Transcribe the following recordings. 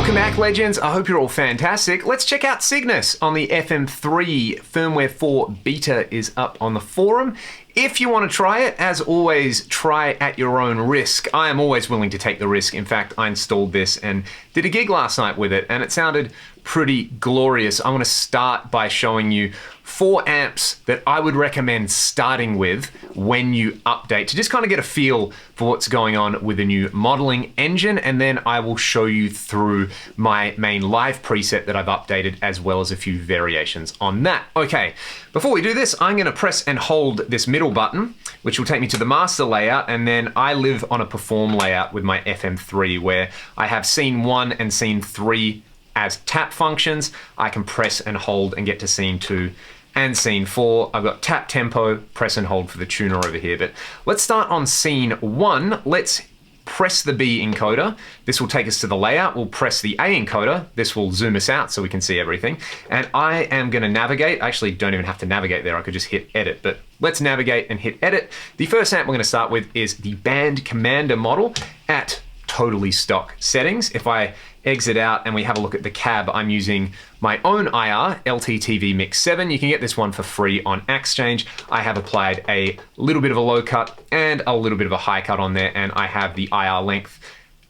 Welcome back, legends. I hope you're all fantastic. Let's check out Cygnus on the FM3 firmware 4 beta is up on the forum. If you want to try it, as always, try at your own risk. I am always willing to take the risk. In fact, I installed this and did a gig last night with it, and it sounded pretty glorious. I want to start by showing you 4 amps that I would recommend starting with when you update, to just kind of get a feel for what's going on with the new modeling engine, and then I will show you through my main live preset that I've updated, as well as a few variations on that. Okay, before we do this, I'm going to press and hold this middle button, which will take me to the master layout, and then I live on a perform layout with my FM3 where I have scene 1 and scene 3 as tap functions. I can press and hold and get to scene 2 and scene 4. I've got tap tempo, press and hold for the tuner over here. But let's start on scene 1. Let's press the B encoder. This will take us to the layout. We'll press the A encoder. This will zoom us out so we can see everything. And I am going to navigate. I actually don't even have to navigate there. I could just hit edit, but let's navigate and hit edit. The first amp we're going to start with is the Band Commander model at totally stock settings. If I exit out and we have a look at the cab, I'm using my own IR, LTTV Mix 7. You can get this one for free on Exchange. I have applied a little bit of a low cut and a little bit of a high cut on there, and I have the IR length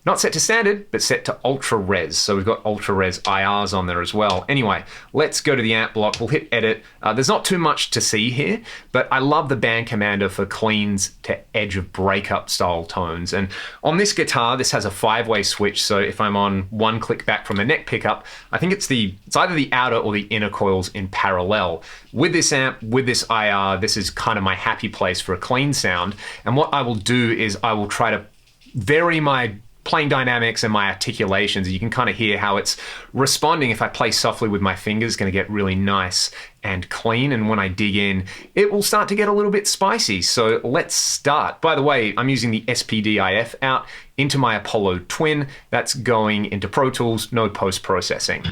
not set to standard, but set to ultra res. So we've got ultra res IRs on there as well. Anyway, let's go to the amp block. We'll hit edit. There's not too much to see here, but I love the Band Commander for cleans to edge of breakup style tones. And on this guitar, this has a 5-way switch. So if I'm on one click back from the neck pickup, I think it's either the outer or the inner coils in parallel. With this amp, with this IR, this is kind of my happy place for a clean sound. And what I will do is I will try to vary my playing dynamics and my articulations. You can kind of hear how it's responding. If I play softly with my fingers, it's going to get really nice and clean. And when I dig in, it will start to get a little bit spicy. So let's start. By the way, I'm using the SPDIF out into my Apollo Twin. That's going into Pro Tools, no post-processing.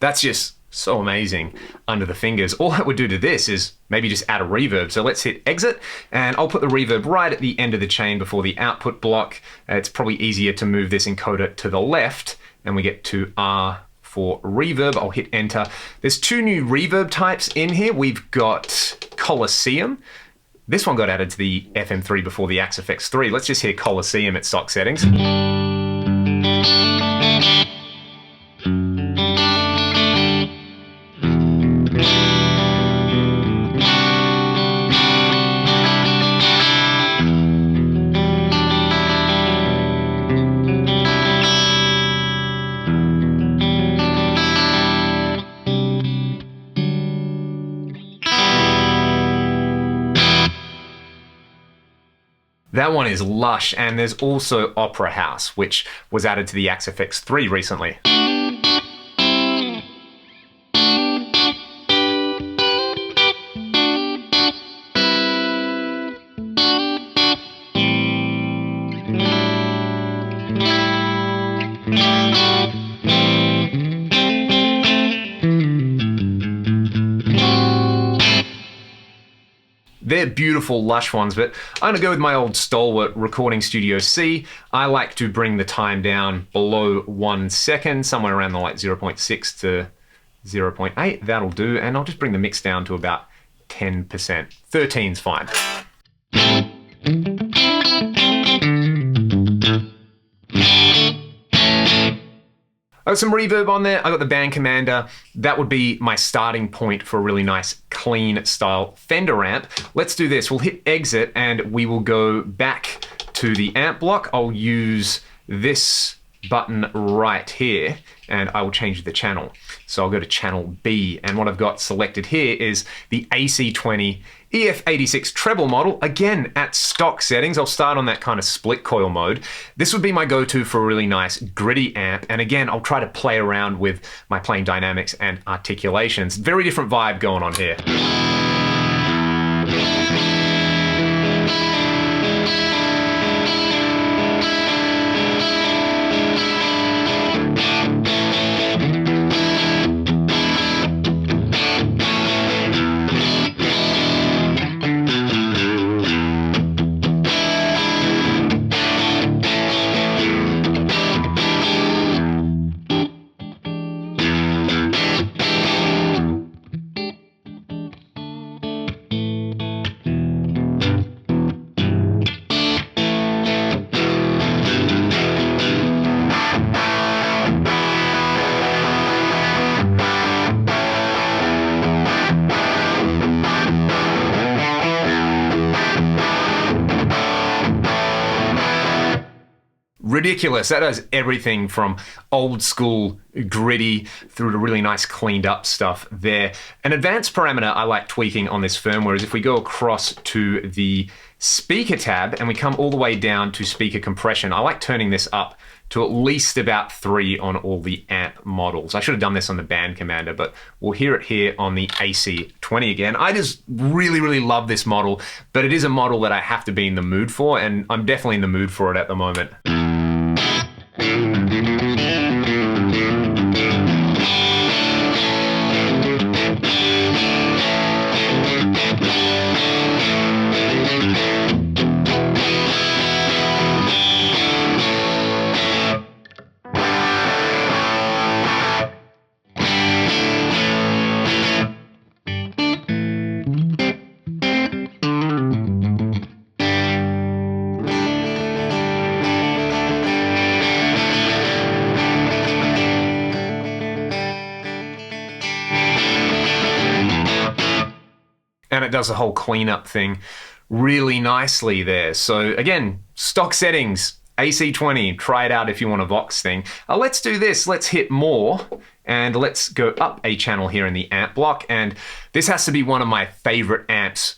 That's just so amazing under the fingers. All I would do to this is maybe just add a reverb. So let's hit exit, and I'll put the reverb right at the end of the chain before the output block. It's probably easier to move this encoder to the left, and we get to R for reverb. I'll hit enter. There's 2 new reverb types in here. We've got Coliseum. This one got added to the FM3 before the Axe FX 3. Let's just hear Coliseum at stock settings. That one is lush, and there's also Opera House, which was added to the Axe FX 3 recently. They're beautiful, lush ones, but I'm gonna go with my old stalwart Recording Studio C. I like to bring the time down below 1 second, somewhere around the 0.6 to 0.8, that'll do, and I'll just bring the mix down to about 10%. 13's fine. I got some reverb on there. I got the Band Commander. That would be my starting point for a really nice, clean style Fender amp. Let's do this. We'll hit exit and we will go back to the amp block. I'll use this button right here and I will change the channel. So I'll go to channel B, and what I've got selected here is the AC20 EF86 treble model, again at stock settings. I'll start on that kind of split coil mode. This would be my go-to for a really nice gritty amp. And again, I'll try to play around with my playing dynamics and articulations. Very different vibe going on here. Ridiculous. That does everything from old school gritty through to really nice cleaned up stuff there. An advanced parameter I like tweaking on this firmware is if we go across to the speaker tab and we come all the way down to speaker compression, I like turning this up to at least about 3 on all the amp models. I should have done this on the band commander, but we'll hear it here on the AC20 again. I just really, really love this model, but it is a model that I have to be in the mood for, and I'm definitely in the mood for it at the moment. And it does the whole cleanup thing really nicely there. So again, stock settings, AC20, try it out if you want a Vox thing. Let's do this, let's hit more, and let's go up a channel here in the amp block. And this has to be one of my favorite amps,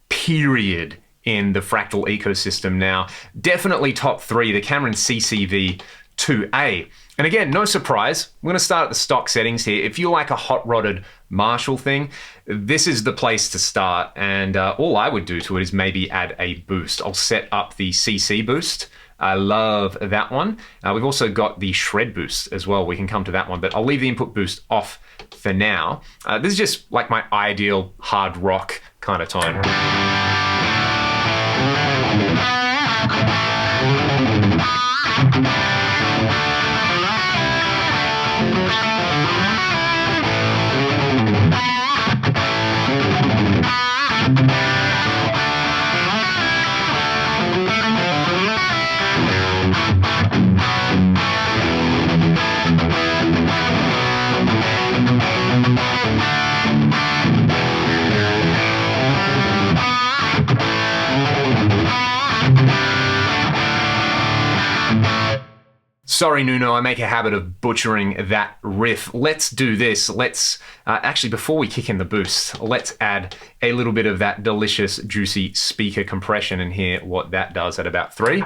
period, in the Fractal ecosystem now. Definitely top 3, the Cameron CCV2A. And again, no surprise, we're gonna start at the stock settings here. If you like a hot-rodded Marshall thing, this is the place to start. And all I would do to it is maybe add a boost. I'll set up the CC boost. I love that one. We've also got the shred boost as well. We can come to that one, but I'll leave the input boost off for now. This is just like my ideal hard rock kind of tone. Sorry, Nuno, I make a habit of butchering that riff. Let's do this. Let's, actually, before we kick in the boost, let's add a little bit of that delicious, juicy speaker compression and hear what that does at about 3.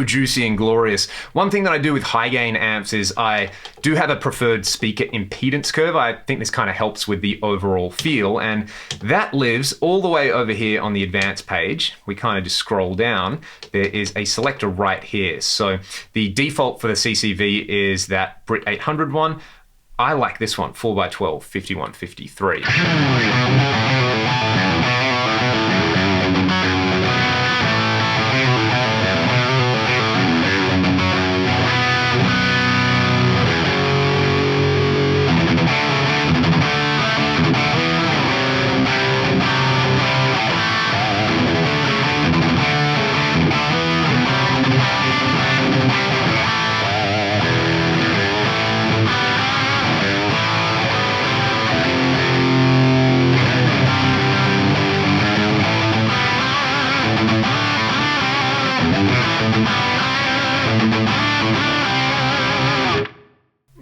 so juicy and glorious. One thing that I do with high gain amps is I do have a preferred speaker impedance curve. I think this kind of helps with the overall feel, and that lives all the way over here on the advanced page. We kind of just scroll down. There is a selector right here. So the default for the CCV is that Brit 800 one. I like this one, 4x12, 5153.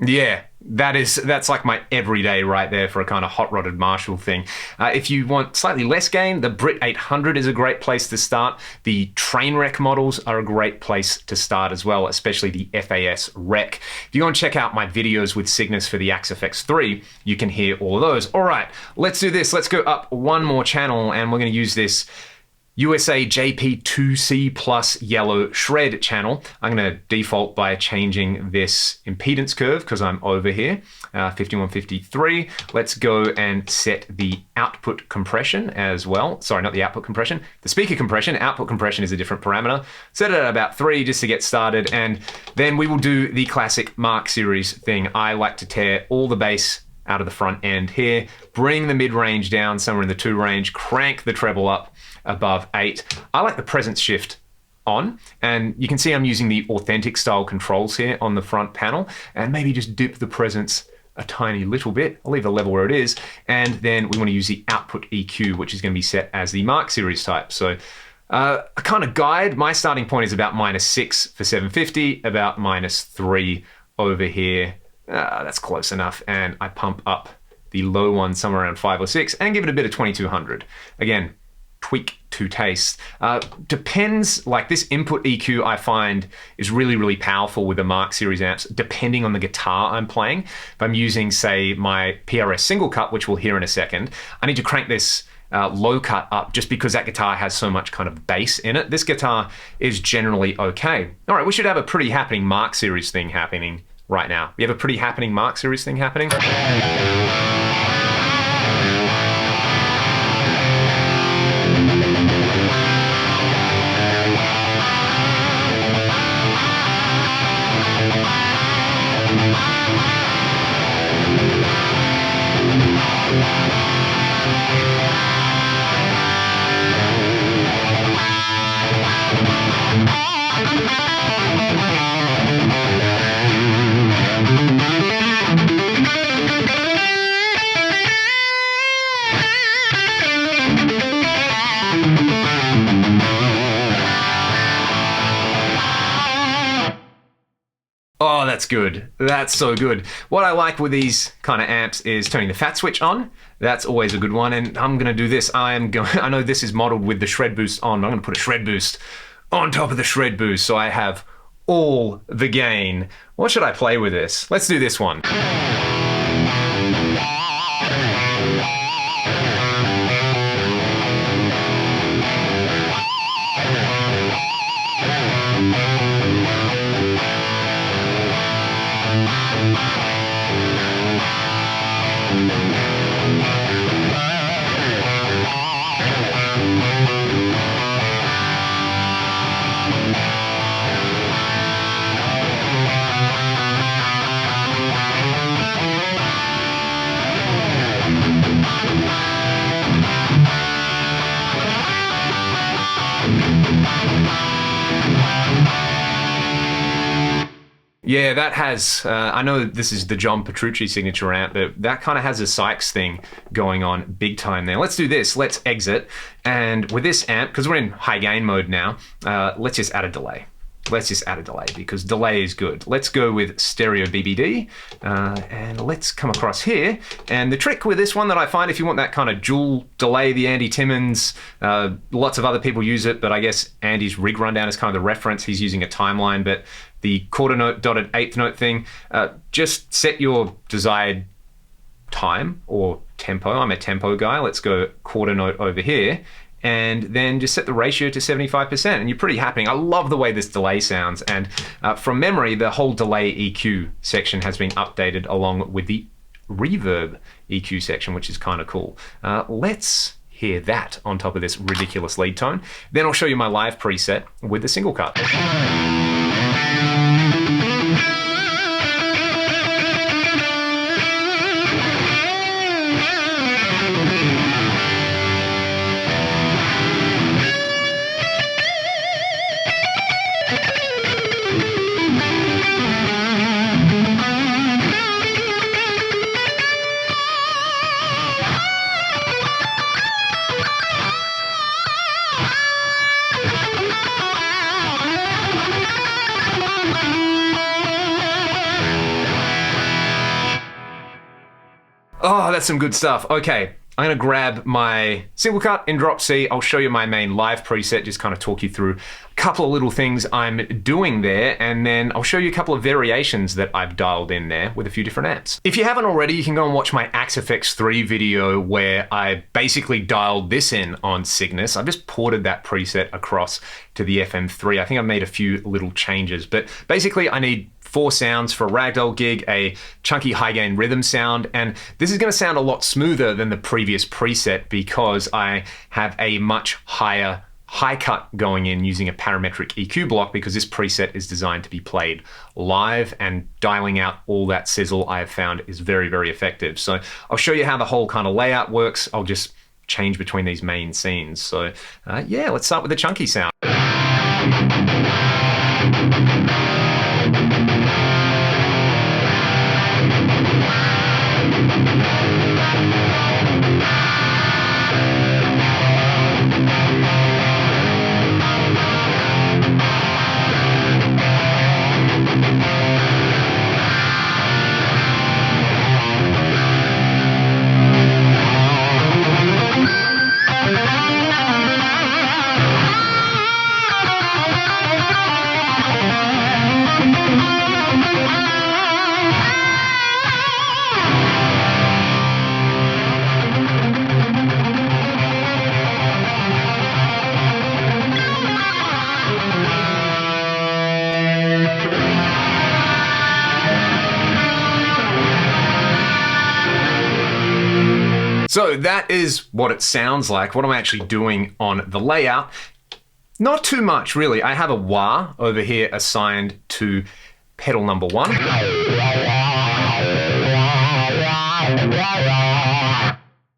Yeah, that's like my everyday right there for a kind of hot-rodded Marshall thing. If you want slightly less gain, the Brit 800 is a great place to start. The Trainwreck models are a great place to start as well, especially the FAS Rec. If you go and check out my videos with Cygnus for the FX3, you can hear all of those. All right, let's do this. Let's go up one more channel, and we're going to use this USA JP2C Plus yellow shred channel. I'm going to default by changing this impedance curve because I'm over here, 5153. Let's go and set the output compression as well. Sorry, not the output compression, the speaker compression. Output compression is a different parameter. Set it at about 3 just to get started, and then we will do the classic Mark series thing. I like to tear all the bass out of the front end here, bring the mid-range down somewhere in the 2 range, crank the treble up above 8. I like the presence shift on, and you can see I'm using the authentic style controls here on the front panel, and maybe just dip the presence a tiny little bit. I'll leave the level where it is, and then we want to use the output EQ, which is going to be set as the Mark series type. So a kind of guide, my starting point is about -6 for 750, about -3 over here. That's close enough, and I pump up the low one somewhere around 5 or 6 and give it a bit of 2200. Again, tweak to taste. Depends, like this input EQ I find is really, really powerful with the Mark series amps, depending on the guitar I'm playing. If I'm using, say, my PRS single cut, which we'll hear in a second, I need to crank this low cut up just because that guitar has so much kind of bass in it. This guitar is generally okay. All right, we should have a pretty happening Mark series thing happening right now. We have a pretty happening Mark series thing happening. Oh, that's good. That's so good. What I like with these kind of amps is turning the fat switch on. That's always a good one. And I'm going to do this. I know this is modeled with the shred boost on, but I'm going to put a shred boost on top of the shred boost so I have all the gain. What should I play with this? Let's do this one. Yeah, that has, I know this is the John Petrucci signature amp, but that kind of has a Sykes thing going on big time there. Let's do this. Let's exit. And with this amp, because we're in high gain mode now, let's just add a delay. let's just add a delay because delay is good. Let's go with stereo BBD and let's come across here. And the trick with this one that I find, if you want that kind of dual delay, the Andy Timmons, lots of other people use it, but I guess Andy's rig rundown is kind of the reference. He's using a timeline, but the quarter note dotted eighth note thing, just set your desired time or tempo. I'm a tempo guy. Let's go quarter note over here. And then just set the ratio to 75%, and you're pretty happy. I love the way this delay sounds, and from memory, the whole delay EQ section has been updated along with the reverb EQ section, which is kind of cool. Let's hear that on top of this ridiculous lead tone. Then I'll show you my live preset with the single cut. Oh, that's some good stuff. Okay, I'm gonna grab my single cut in drop C. I'll show you my main live preset, just kind of talk you through a couple of little things I'm doing there, and then I'll show you a couple of variations that I've dialed in there with a few different amps. If you haven't already, you can go and watch my FX3 video where I basically dialed this in on Cygnus. I've just ported that preset across to the FM3. I think I've made a few little changes, but basically I need 4 sounds for a ragdoll gig, a chunky high gain rhythm sound, and this is gonna sound a lot smoother than the previous preset because I have a much higher high cut going in using a parametric EQ block, because this preset is designed to be played live, and dialing out all that sizzle I have found is very, very effective. So I'll show you how the whole kind of layout works. I'll just change between these main scenes. So yeah, let's start with the chunky sound. So that is what it sounds like, what I'm actually doing on the layout. Not too much, really. I have a wah over here assigned to pedal number 1.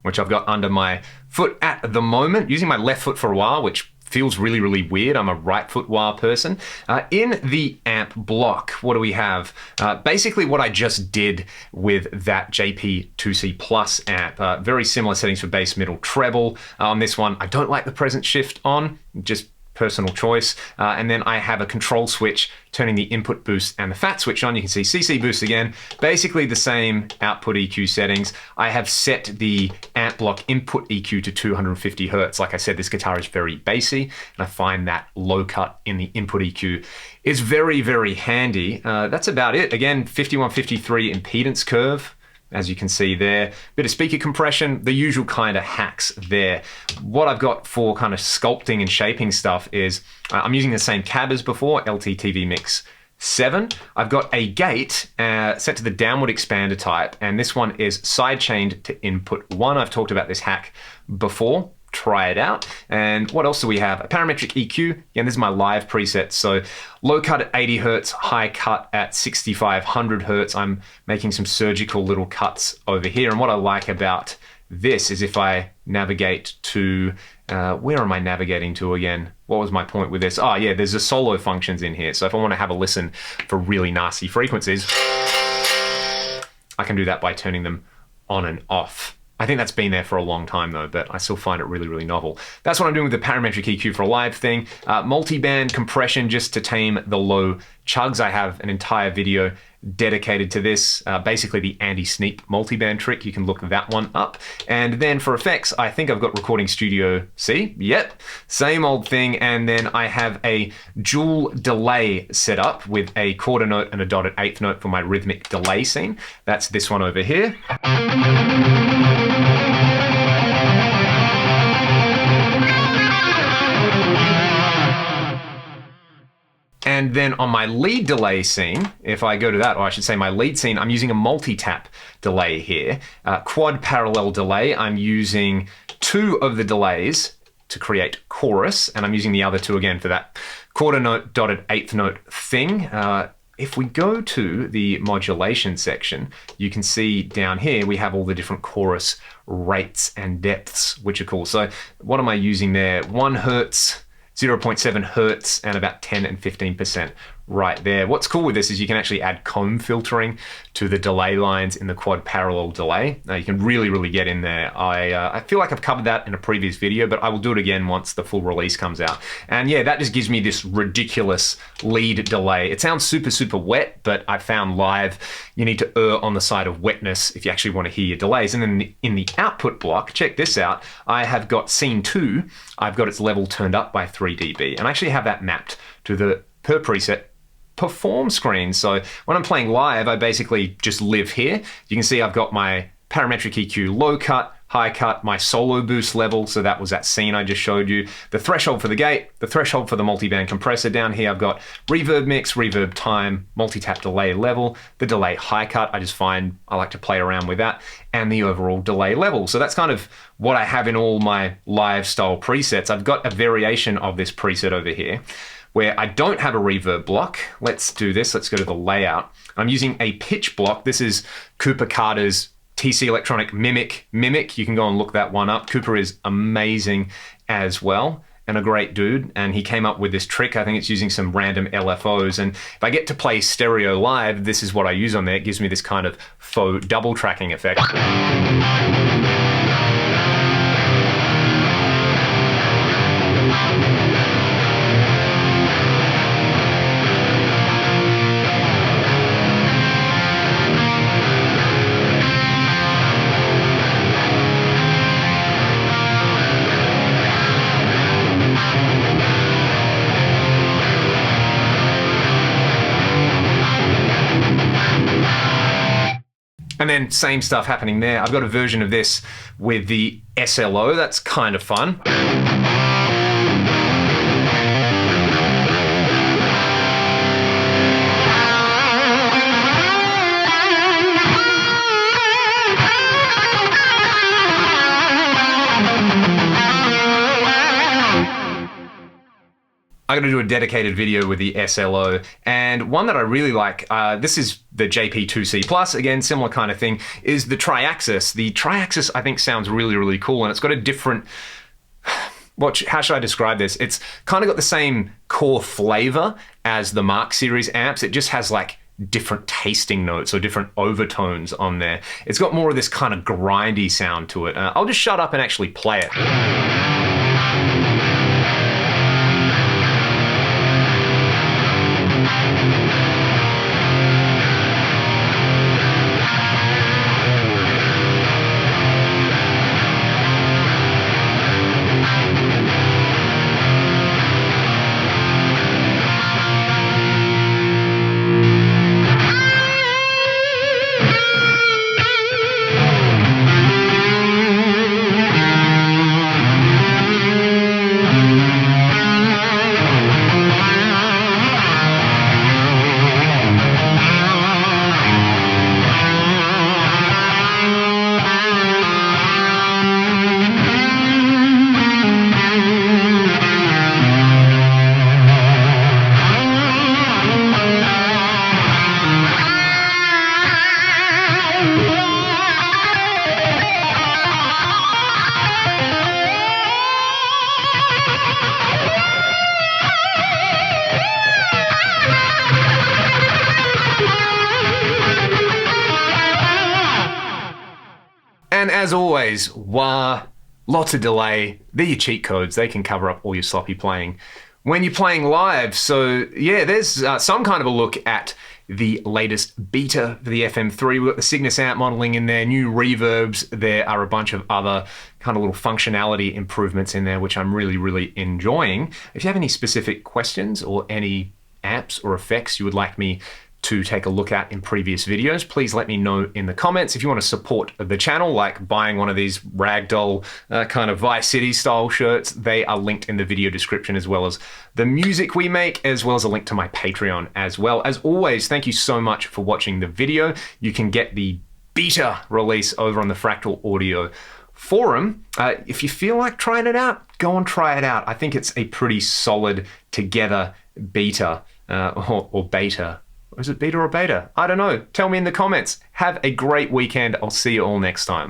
Which I've got under my foot at the moment, using my left foot for a wah, which feels really, really weird. I'm a right foot wah person. In the amp block, what do we have? Basically what I just did with that JP2C Plus amp. Very similar settings for bass, middle, treble. On this one, I don't like the present shift on, just personal choice. And then I have a control switch turning the input boost and the fat switch on. You can see CC boost again, basically the same output EQ settings. I have set the amp block input EQ to 250 Hertz. Like I said, this guitar is very bassy, and I find that low cut in the input EQ is very, very handy. That's about it. Again, 5153 impedance curve. As you can see there, bit of speaker compression, the usual kind of hacks there. What I've got for kind of sculpting and shaping stuff is, I'm using the same cab as before, LTTV Mix 7. I've got a gate set to the downward expander type, and this one is sidechained to input 1. I've talked about this hack before. Try it out. And what else do we have? A parametric EQ. Again, this is my live preset. So low cut at 80 Hertz, high cut at 6500 Hertz. I'm making some surgical little cuts over here. And what I like about this is if I navigate to, where am I navigating to again? What was my point with this? Oh yeah, there's the solo functions in here. So if I want to have a listen for really nasty frequencies, I can do that by turning them on and off. I think that's been there for a long time though, but I still find it really, really novel. That's what I'm doing with the parametric EQ for a live thing. Multi-band compression just to tame the low chugs. I have an entire video dedicated to this, basically the anti-sneak multi-band trick. You can look that one up. And then for effects, I think I've got Recording Studio C. Yep, same old thing. And then I have a dual delay set up with a quarter note and a dotted eighth note for my rhythmic delay scene. That's this one over here. And then on my lead delay scene, if I go to that, or I should say my lead scene, I'm using a multi-tap delay here. Quad parallel delay, I'm using 2 of the delays to create chorus, and I'm using the other 2 again for that quarter note, dotted eighth note thing. If we go to the modulation section, you can see down here, we have all the different chorus rates and depths, which are cool. So what am I using there? 1 hertz, 0.7 hertz, and about 10 and 15% right there. What's cool with this is you can actually add comb filtering to the delay lines in the quad parallel delay. You can really, really get in there. I feel like I've covered that in a previous video, but I will do it again once the full release comes out. And yeah, that just gives me this ridiculous lead delay. It sounds super, super wet, but I found live, you need to err on the side of wetness if you actually want to hear your delays. And then in the output block, check this out. I have got scene 2. I've got its level turned up by 3 dB, and I actually have that mapped to the per preset perform screen. So when I'm playing live, I basically just live here. You can see I've got my parametric EQ low cut, high cut, my solo boost level. So that was that scene I just showed you. The threshold for the gate, the threshold for the multiband compressor. Down here, I've got reverb mix, reverb time, multi-tap delay level, the delay high cut. I just find I like to play around with that, and the overall delay level. So that's kind of what I have in all my live style presets. I've got a variation of this preset over here where I don't have a reverb block. Let's do this. Let's go to the layout. I'm using a pitch block. This is Cooper Carter's TC Electronic Mimic. You can go and look that one up. Cooper is amazing as well, and a great dude. And he came up with this trick. I think it's using some random LFOs. And if I get to play stereo live, this is what I use on there. It gives me this kind of faux double tracking effect. And then same stuff happening there. I've got a version of this with the SLO. That's kind of fun. I'm going to do a dedicated video with the SLO, and one that I really like, this is the JP2C+, again, similar kind of thing, is the Triaxis. The Triaxis, I think, sounds really, really cool, and it's got a different, how should I describe this? It's kind of got the same core flavor as the Mark series amps. It just has like different tasting notes or different overtones on there. It's got more of this kind of grindy sound to it. I'll just shut up and actually play it. And as always, wah, lots of delay. They're your cheat codes. They can cover up all your sloppy playing when you're playing live. So yeah, there's some kind of a look at the latest beta for the FM3. We've got the Cygnus amp modeling in there, new reverbs. There are a bunch of other kind of little functionality improvements in there, which I'm really, really enjoying. If you have any specific questions or any amps or effects you would like me to take a look at in previous videos, please let me know in the comments. If you want to support the channel, like buying one of these ragdoll kind of Vice City style shirts, they are linked in the video description, as well as the music we make, as well as a link to my Patreon as well. As always, thank you so much for watching the video. You can get the beta release over on the Fractal Audio forum. If you feel like trying it out, go and try it out. I think it's a pretty solid together beta or beta. Or is it beta or beta? I don't know. Tell me in the comments. Have a great weekend. I'll see you all next time.